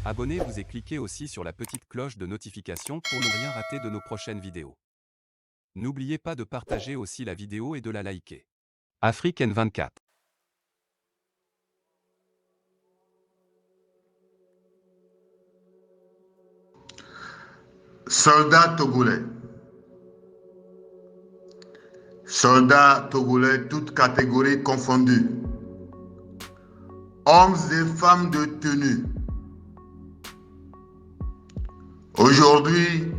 Abonnez-vous et cliquez aussi sur la petite cloche de notification pour ne rien rater de nos prochaines vidéos. N'oubliez pas de partager aussi la vidéo et de la liker. Afrique N24. Soldats togolais. Soldats togolais, toutes catégories confondues. Hommes et femmes de tenue. Aujourd'hui,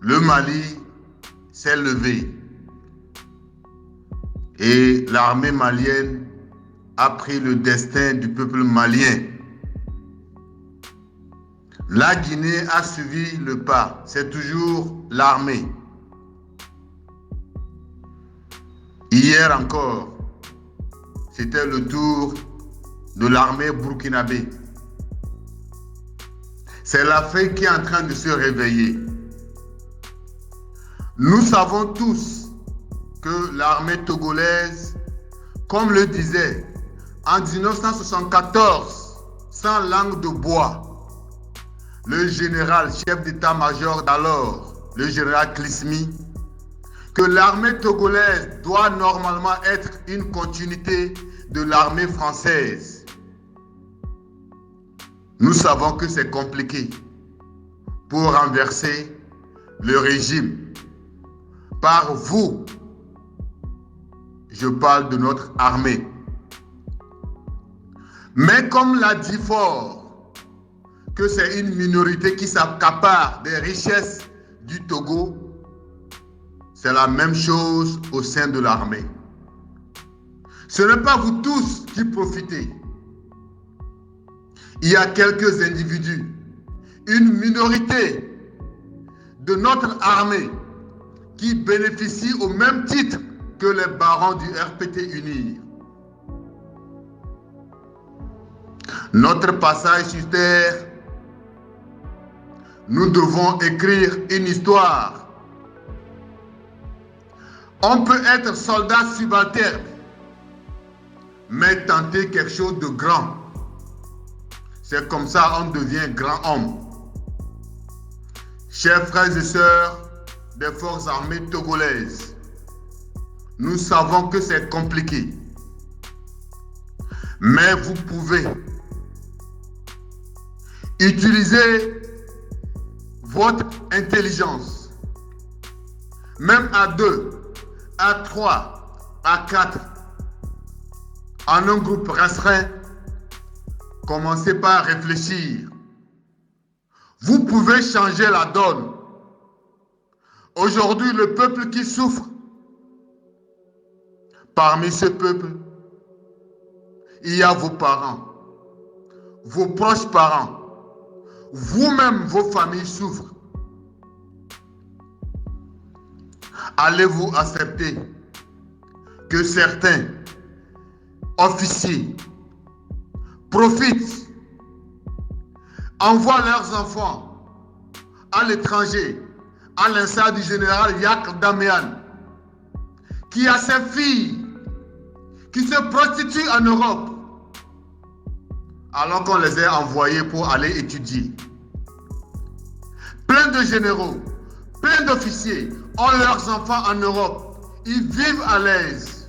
le Mali s'est levé et l'armée malienne a pris le destin du peuple malien. La Guinée a suivi le pas, c'est toujours l'armée. Hier encore, c'était le tour de l'armée burkinabé. C'est l'Afrique qui est en train de se réveiller. Nous savons tous que l'armée togolaise, comme le disait en 1974, sans langue de bois, le général chef d'état-major d'alors, le général Clismi, que l'armée togolaise doit normalement être une continuité de l'armée française. Nous savons que c'est compliqué pour renverser le régime. Par vous, je parle de notre armée. Mais comme l'a dit fort, que c'est une minorité qui s'accapare des richesses du Togo, c'est la même chose au sein de l'armée. Ce n'est pas vous tous qui profitez. Il y a quelques individus, une minorité de notre armée qui bénéficient au même titre que les barons du RPT UNIR. Notre passage sur terre, nous devons écrire une histoire. On peut être soldat subalterne, mais tenter quelque chose de grand. C'est comme ça qu'on devient grand homme. Chers frères et sœurs des forces armées togolaises, nous savons que c'est compliqué. Mais vous pouvez utiliser votre intelligence, même à 2, à 3, à 4, en un groupe restreint. Commencez par réfléchir. Vous pouvez changer la donne. Aujourd'hui, le peuple qui souffre, parmi ce peuple, il y a vos parents, vos proches parents, vous-même, vos familles souffrent. Allez-vous accepter que certains officiers profitent, envoient leurs enfants à l'étranger, à l'instar du général Yak Damian, qui a ses filles qui se prostituent en Europe, alors qu'on les a envoyés pour aller étudier. Plein de généraux, plein d'officiers ont leurs enfants en Europe. Ils vivent à l'aise.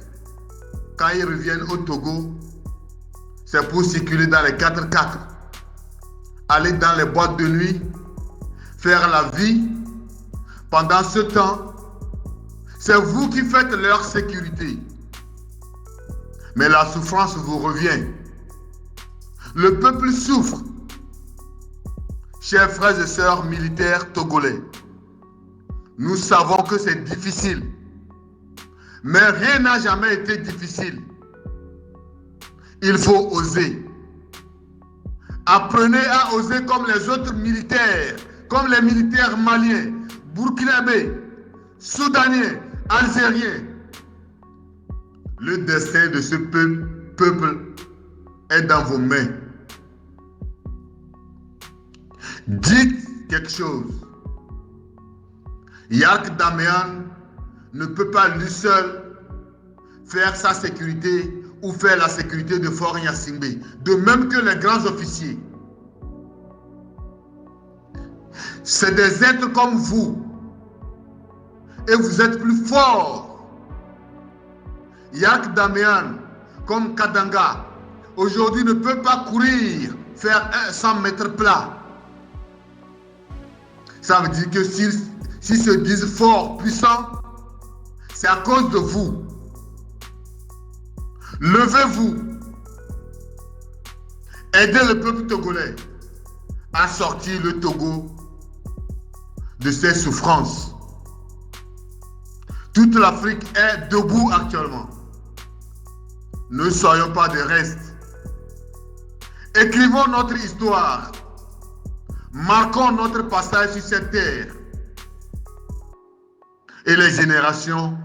Quand ils reviennent au Togo, c'est pour circuler dans les 4x4, aller dans les boîtes de nuit, faire la vie. Pendant ce temps, c'est vous qui faites leur sécurité. Mais la souffrance vous revient. Le peuple souffre. Chers frères et sœurs militaires togolais, nous savons que c'est difficile. Mais rien n'a jamais été difficile. Il faut oser. Apprenez à oser comme les autres militaires, comme les militaires maliens, burkinabés, soudanais, algériens. Le destin de ce peuple est dans vos mains. Dites quelque chose. Yak Damian ne peut pas lui seul faire sa sécurité ou faire la sécurité de Fort Gnassingbé. De même que les grands officiers. C'est des êtres comme vous. Et vous êtes plus forts. Yak Damian, comme Kadanga, aujourd'hui ne peut pas courir, faire 100 mètres plat. Ça veut dire que s'ils se disent forts, puissants, c'est à cause de vous. Levez-vous. Aidez le peuple togolais à sortir le Togo de ses souffrances. Toute l'Afrique est debout actuellement. Ne soyons pas des restes. Écrivons notre histoire. Marquons notre passage sur cette terre. Et les générations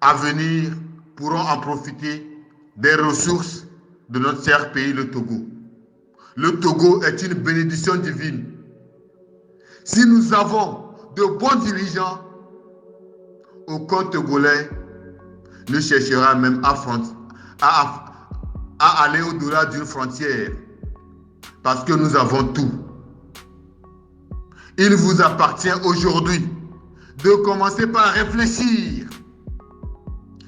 à venir pourront en profiter des ressources de notre cher pays, le Togo. Le Togo est une bénédiction divine. Si nous avons de bons dirigeants, aucun Togolais ne cherchera même à aller au-delà d'une frontière, parce que nous avons tout. Il vous appartient aujourd'hui de commencer par réfléchir.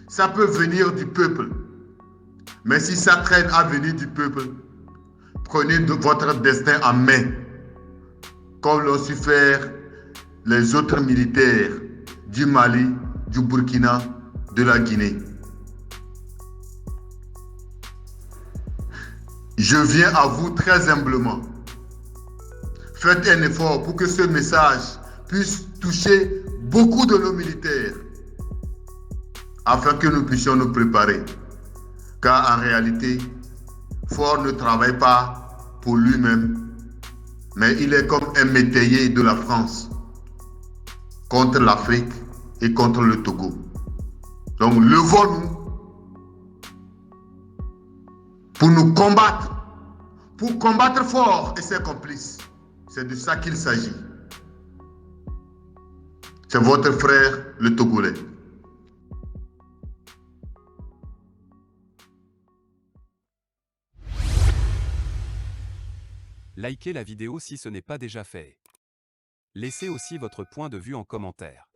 Ça peut venir du peuple, mais si ça traîne à venir du peuple, prenez votre destin en main, comme l'ont su faire les autres militaires du Mali, du Burkina, de la Guinée. Je viens à vous très humblement. Faites un effort pour que ce message puisse toucher beaucoup de nos militaires, afin que nous puissions nous préparer. Car en réalité, Faure ne travaille pas pour lui-même, mais il est comme un métayer de la France contre l'Afrique et contre le Togo. Donc levons-nous pour nous combattre, pour combattre Faure et ses complices. C'est de ça qu'il s'agit. C'est votre frère, le Togolais. Likez la vidéo si ce n'est pas déjà fait. Laissez aussi votre point de vue en commentaire.